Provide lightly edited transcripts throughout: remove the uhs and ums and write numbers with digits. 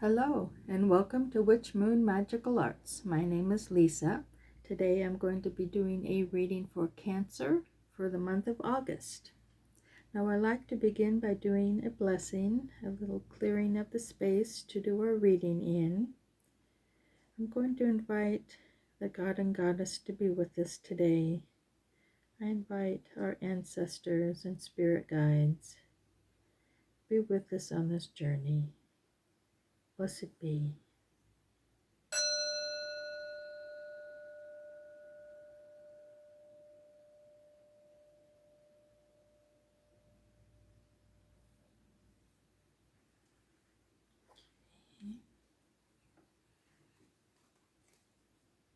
Hello and welcome to Witch Moon Magical Arts. My name is Lisa. Today I'm going to be doing a reading for Cancer for the month of August. Now I like to begin by doing a blessing, a little clearing of the space to do our reading in. I'm going to invite the God and Goddess to be with us today. I invite our ancestors and spirit guides to be with us on this journey. Blessed be.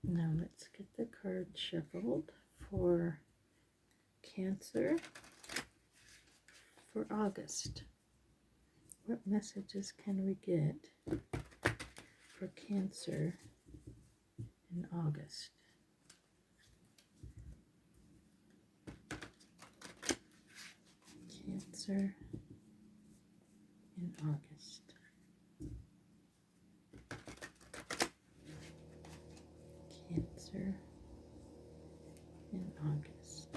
Now let's get the card shuffled for Cancer for August. What messages can we get for Cancer in August? Cancer in August. Cancer in August.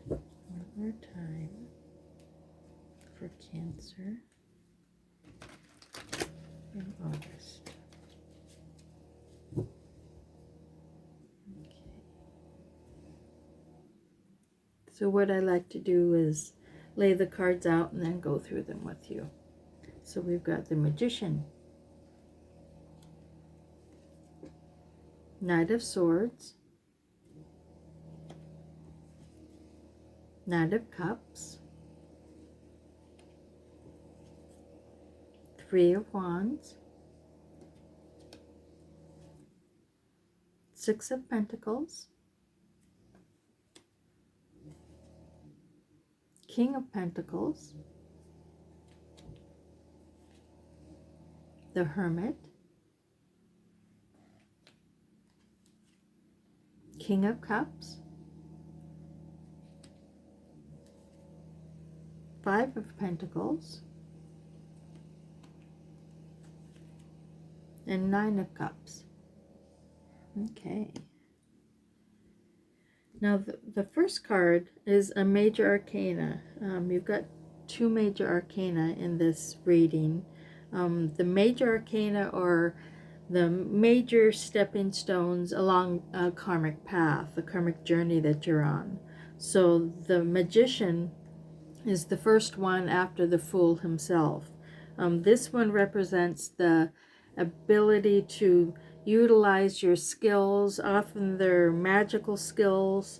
One more time for Cancer in August. Okay. So what I like to do is lay the cards out and then go through them with you. So we've got the Magician, Knight of Swords, Knight of Cups, Three of Wands, Six of Pentacles, King of Pentacles, the Hermit, King of Cups, Five of Pentacles, and Nine of Cups. Okay. Now the first card is a major arcana. You've got two major arcana in this reading. The major arcana are the major stepping stones along a karmic path, the karmic journey that you're on. So the Magician is the first one after the Fool himself. This one represents the ability to utilize your skills. Often they're magical skills.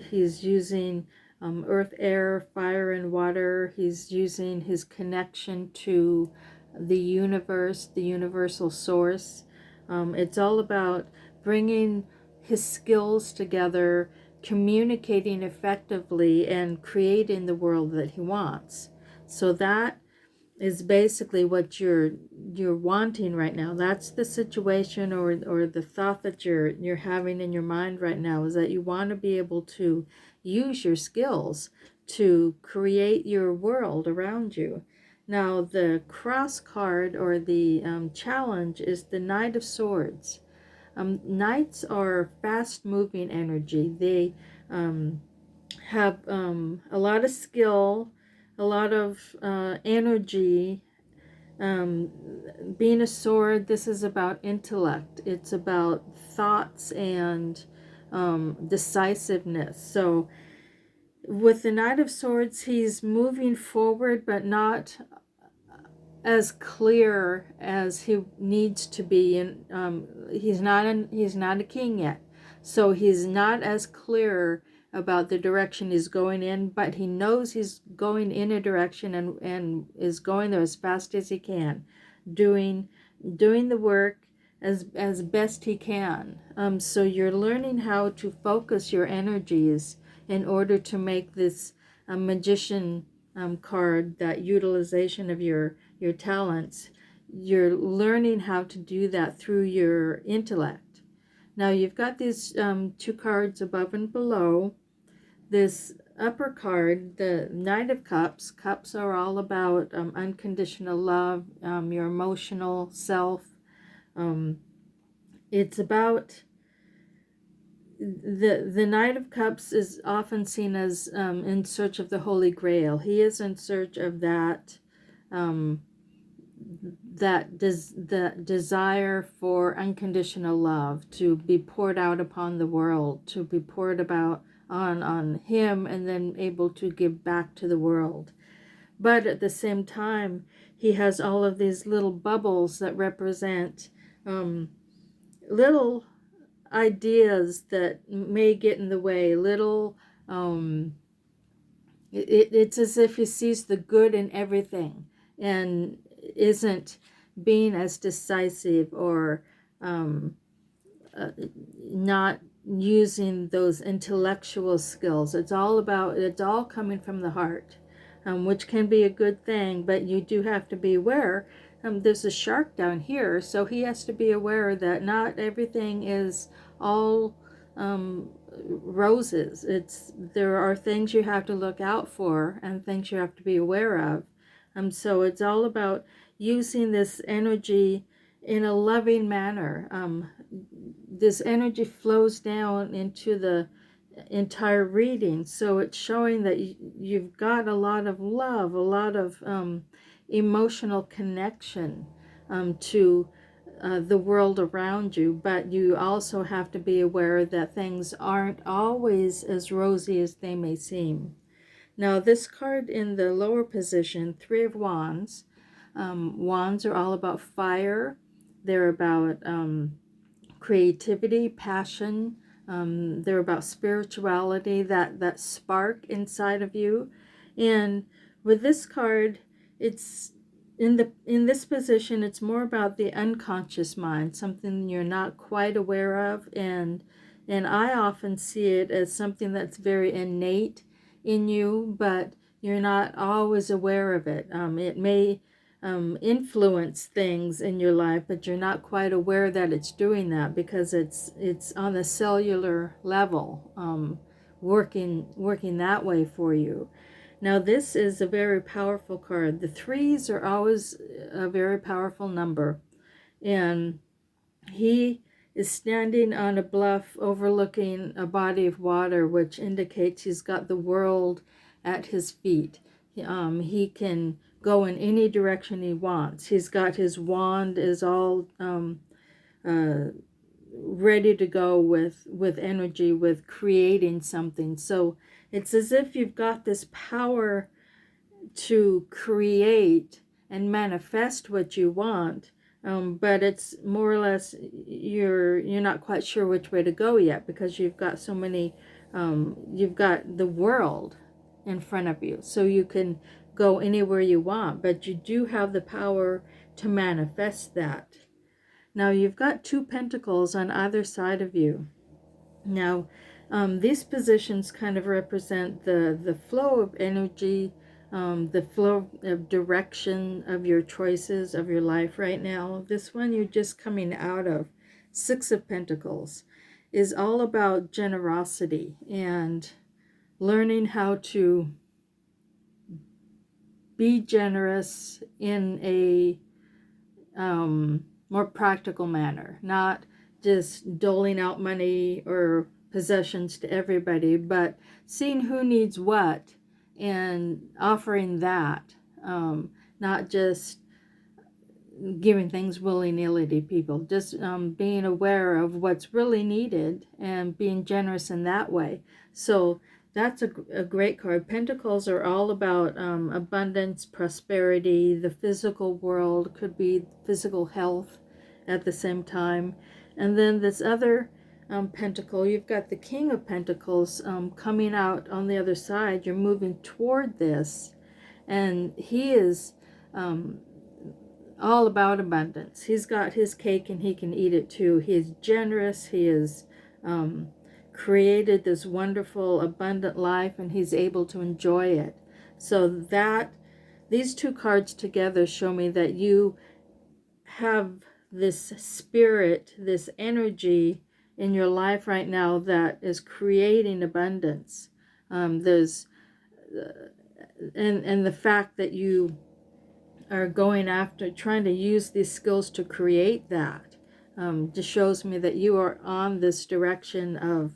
He's using earth, air, fire, and water. He's using his connection to the universe, the universal source. It's all about bringing his skills together, communicating effectively, and creating the world that he wants. So that is basically what you're wanting right now. That's the situation or the thought that you're having in your mind right now, is that you want to be able to use your skills to create your world around you. Now the cross card or the challenge is the Knight of Swords. Knights are fast-moving energy. They have a lot of skill, a lot of energy. Being a sword, this is about intellect. It's about thoughts and decisiveness. So with the Knight of Swords, he's moving forward, but not as clear as he needs to be. And he's not a king yet, so he's not as clear about the direction he's going in, but he knows he's going in a direction and is going there as fast as he can, doing the work as best he can. So you're learning how to focus your energies in order to make this Magician card, that utilization of your talents. You're learning how to do that through your intellect. Now you've got these two cards above and below. This upper card, the Knight of Cups. Cups are all about unconditional love, your emotional self. It's about the Knight of Cups is often seen as in search of the Holy Grail. He is in search of that the desire for unconditional love to be poured out upon the world, to be poured about on him, and then able to give back to the world. But at the same time, he has all of these little bubbles that represent little ideas that may get in the way, little it's as if he sees the good in everything and isn't being as decisive or not using those intellectual skills. It's all coming from the heart, which can be a good thing, but you do have to be aware. There's a shark down here, so he has to be aware that not everything is all roses. There are things you have to look out for and things you have to be aware of. So it's all about using this energy in a loving manner. This energy flows down into the entire reading, so it's showing that you've got a lot of love, a lot of emotional connection to the world around you, but you also have to be aware that things aren't always as rosy as they may seem. Now, this card in the lower position, Three of Wands. Wands are all about fire. They're about creativity, passion. They're about spirituality, that spark inside of you. And with this card, it's in this position, it's more about the unconscious mind, something you're not quite aware of, and I often see it as something that's very innate in you, but you're not always aware of it. It may influence things in your life, but you're not quite aware that it's doing that because it's on a cellular level, working that way for you. Now, this is a very powerful card. The threes are always a very powerful number. And he is standing on a bluff overlooking a body of water, which indicates he's got the world at his feet. He can go in any direction he wants. He's got his wand is all ready to go with energy, with creating something. So it's as if you've got this power to create and manifest what you want, but it's more or less you're not quite sure which way to go yet because you've got so many. You've got the world in front of you, so you can go anywhere you want, but you do have the power to manifest that. Now, you've got two pentacles on either side of you. Now, these positions kind of represent the flow of energy, the flow of direction of your choices of your life right now. This one you're just coming out of, Six of Pentacles, is all about generosity and learning how to be generous in a more practical manner, not just doling out money or possessions to everybody, but seeing who needs what and offering that, not just giving things willy-nilly to people, just being aware of what's really needed and being generous in that way. So that's a great card. Pentacles are all about abundance, prosperity, the physical world, could be physical health at the same time. And then this other pentacle, you've got the King of Pentacles coming out on the other side. You're moving toward this, and he is all about abundance. He's got his cake and he can eat it too. He is generous. He is created this wonderful, abundant life, and he's able to enjoy it. So that these two cards together show me that you have this spirit, this energy in your life right now that is creating abundance. There's and the fact that you are going after trying to use these skills to create that, just shows me that you are on this direction of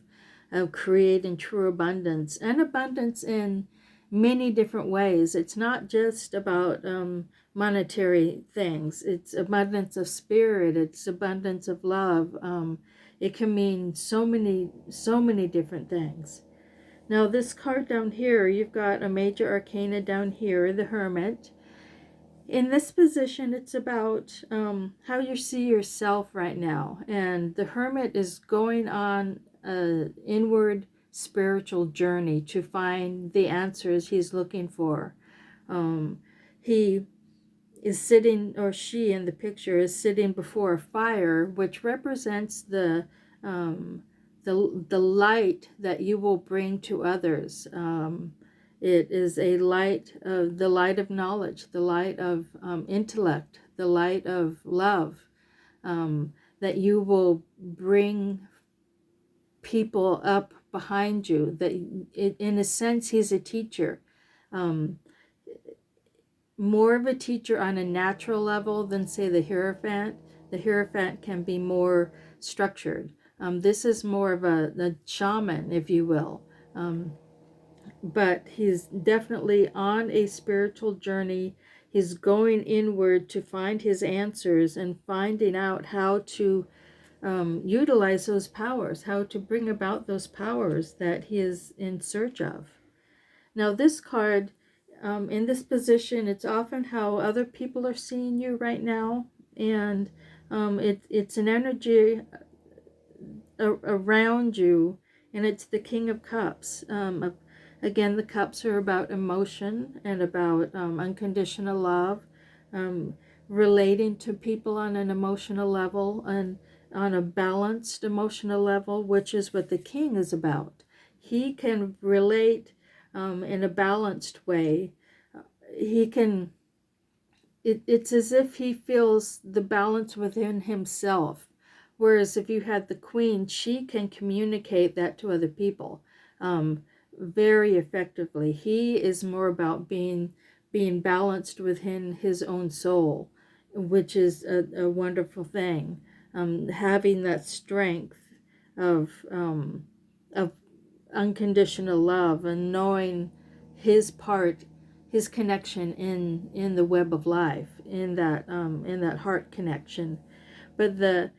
creating true abundance, and abundance in many different ways. It's not just about monetary things. It's abundance of spirit. It's abundance of love. It can mean so many different things. Now this card down here, you've got a major arcana down here, the Hermit. In this position, it's about how you see yourself right now. And the Hermit is going on an inward spiritual journey to find the answers he's looking for. He is sitting, or she in the picture is sitting before a fire, which represents the light that you will bring to others. It is a light of the light of knowledge, the light of intellect, the light of love, that you will bring people up behind you. That in a sense, he's a teacher. More of a teacher on a natural level than, say, the Hierophant. The Hierophant can be more structured. This is more of a shaman, if you will. But he's definitely on a spiritual journey. He's going inward to find his answers and finding out how to utilize those powers, how to bring about those powers that he is in search of. Now this card, in this position, it's often how other people are seeing you right now, and it's an energy around you, and it's the King of Cups. Again, the cups are about emotion and about unconditional love, relating to people on an emotional level and on a balanced emotional level, which is what the King is about. He can relate in a balanced way. He can, it's as if he feels the balance within himself. Whereas if you had the Queen, she can communicate that to other people very effectively. He is more about being balanced within his own soul, which is a wonderful thing. Having that strength of unconditional love and knowing his part, his connection in the web of life, in that heart connection. But the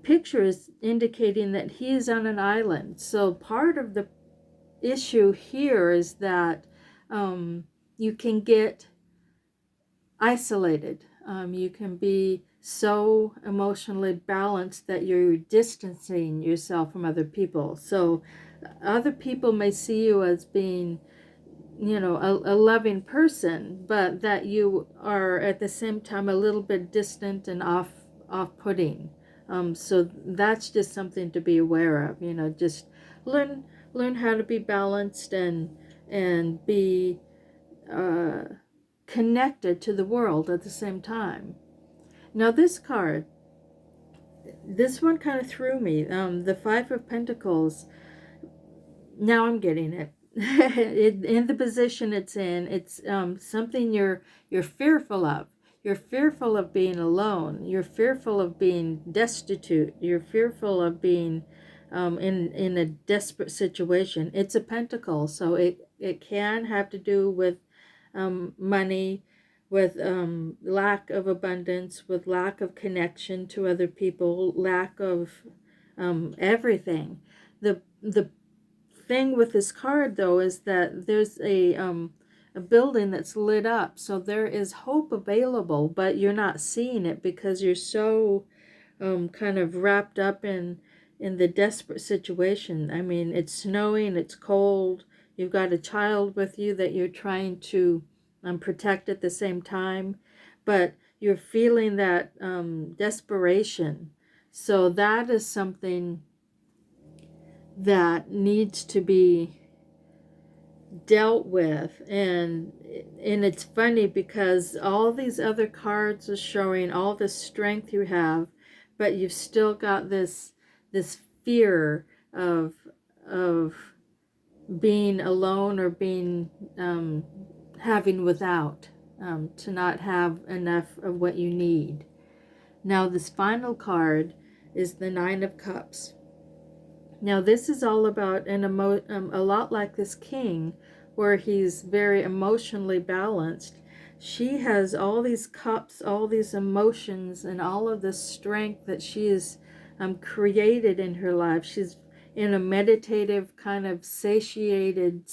picture is indicating that he is on an island. So part of the issue here is that you can get isolated. You can be so emotionally balanced that you're distancing yourself from other people. So other people may see you as being, a loving person, but that you are at the same time a little bit distant and off-putting. So that's just something to be aware of. Just learn how to be balanced and be connected to the world at the same time. Now this card, this one kind of threw me. The Five of Pentacles. Now I'm getting it. In the position it's in, it's something you're fearful of. You're fearful of being alone. You're fearful of being destitute. You're fearful of being in a desperate situation. It's a pentacle, so it can have to do with money, with lack of abundance, with lack of connection to other people, lack of everything. The thing with this card, though, is that there's a building that's lit up, so there is hope available, but you're not seeing it because you're so kind of wrapped up in the desperate situation. I mean, it's snowing, it's cold, you've got a child with you that you're trying to protect at the same time, but you're feeling that desperation. So that is something that needs to be dealt with. And it's funny because all these other cards are showing all the strength you have, but you've still got this fear of being alone or being having without, to not have enough of what you need. Now this final card is the Nine of Cups. Now this is all about a lot like this king, where he's very emotionally balanced. She has all these cups, all these emotions, and all of the strength that she has created in her life. She's in a meditative kind of satiated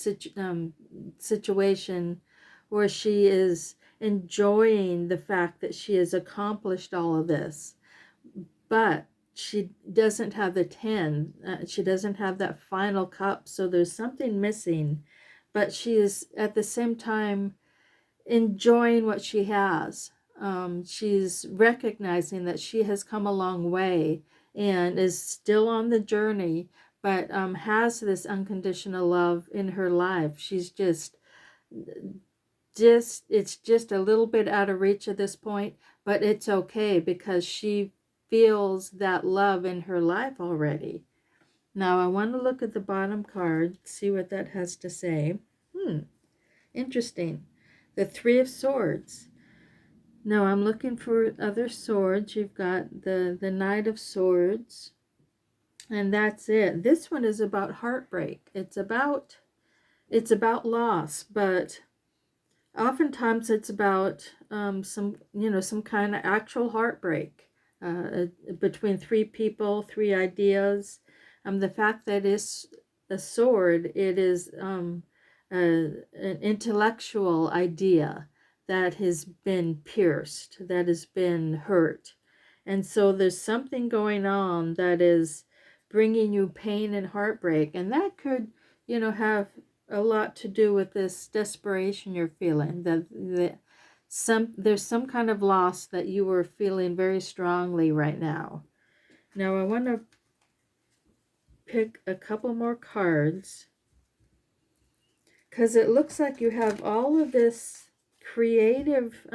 situation where she is enjoying the fact that she has accomplished all of this. But she doesn't have the 10. She doesn't have that final cup. So there's something missing. But she is at the same time enjoying what she has. She's recognizing that she has come a long way and is still on the journey, but has this unconditional love in her life. She's it's just a little bit out of reach at this point, but it's okay because she feels that love in her life already. Now I want to look at the bottom card, see what that has to say. Interesting. The Three of Swords. Now I'm looking for other swords. You've got the Knight of Swords, and that's it. This one is about heartbreak. It's about loss, but oftentimes it's about some kind of actual heartbreak between three people, three ideas. The fact that it's a sword, it is an intellectual idea that has been pierced, that has been hurt. And so there's something going on that is bringing you pain and heartbreak, and that could have a lot to do with this desperation you're feeling, that there's some kind of loss that you were feeling very strongly right now. Now I want to pick a couple more cards because it looks like you have all of this creative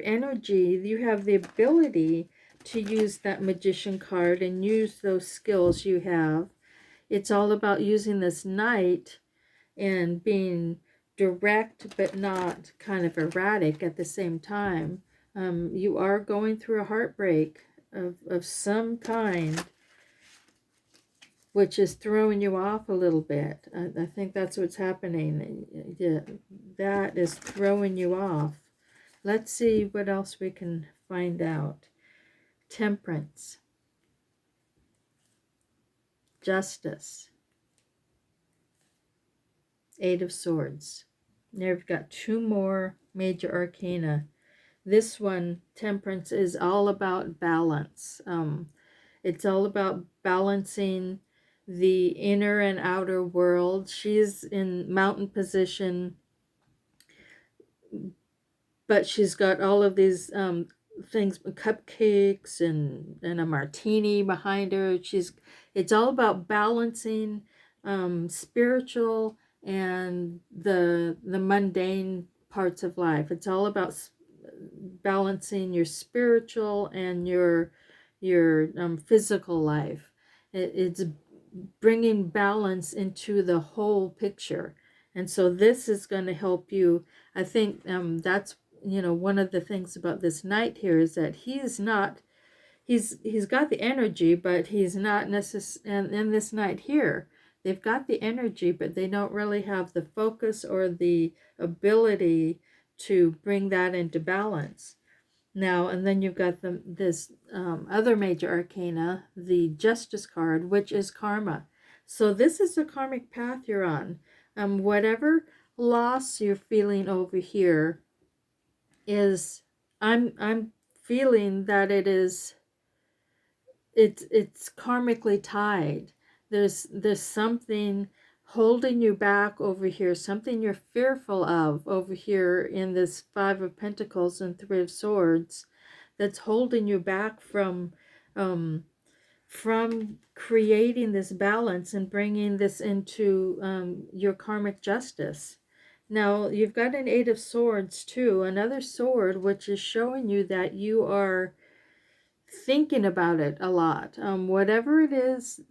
energy. You have the ability to use that Magician card and use those skills you have. It's all about using this Knight and being direct but not kind of erratic at the same time. You are going through a heartbreak of some kind, which is throwing you off a little bit. I think that's what's happening. Yeah, that is throwing you off. Let's see what else we can find out. Temperance. Justice. Eight of Swords. Now we've got two more major arcana. This one, Temperance, is all about balance. It's all about balancing the inner and outer world. She's in mountain position, but she's got all of these things, cupcakes and a martini behind her. It's all about balancing spiritual and the mundane parts of life. It's all about balancing your spiritual and your physical life. It's bringing balance into the whole picture. And so this is going to help you. I think that's one of the things about this Knight here is that he's got the energy, but he's not necessarily. And this Knight here, they've got the energy, but they don't really have the focus or the ability to bring that into balance. Now, and then you've got this other major arcana, the Justice card, which is karma. So this is the karmic path you're on. Whatever loss you're feeling over here is, I'm feeling that it's karmically tied. There's something holding you back over here, something you're fearful of over here in this Five of Pentacles and Three of Swords, that's holding you back from creating this balance and bringing this into your karmic justice. Now you've got an Eight of Swords too, another sword, which is showing you that you are thinking about it a lot. Whatever it is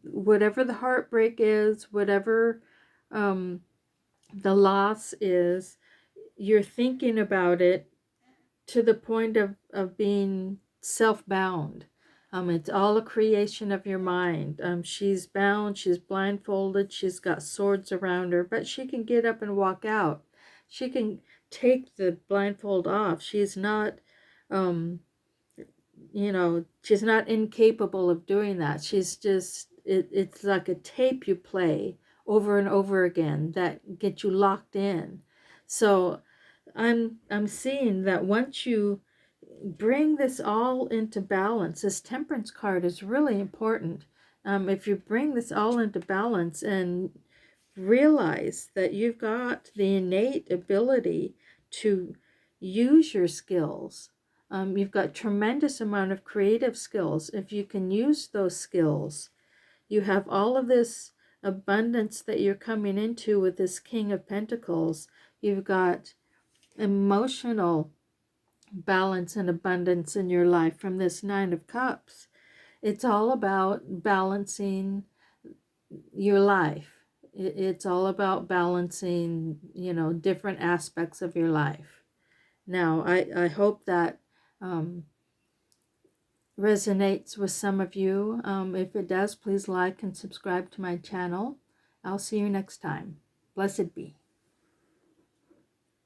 whatever the heartbreak is, whatever the loss is, you're thinking about it to the point of being self-bound. It's all a creation of your mind. She's bound, she's blindfolded, she's got swords around her, but she can get up and walk out. She can take the blindfold off. She's not, she's not incapable of doing that. She's just, it's like a tape you play over and over again that gets you locked in. So I'm seeing that once you bring this all into balance, this Temperance card is really important. If you bring this all into balance and realize that you've got the innate ability to use your skills, you've got tremendous amount of creative skills. If you can use those skills, you have all of this abundance that you're coming into with this King of Pentacles. You've got emotional balance and abundance in your life from this Nine of Cups. It's all about balancing your life. It's all about balancing, different aspects of your life. Now, I hope that resonates with some of you. If it does, please like and subscribe to my channel. I'll see you next time. Blessed be.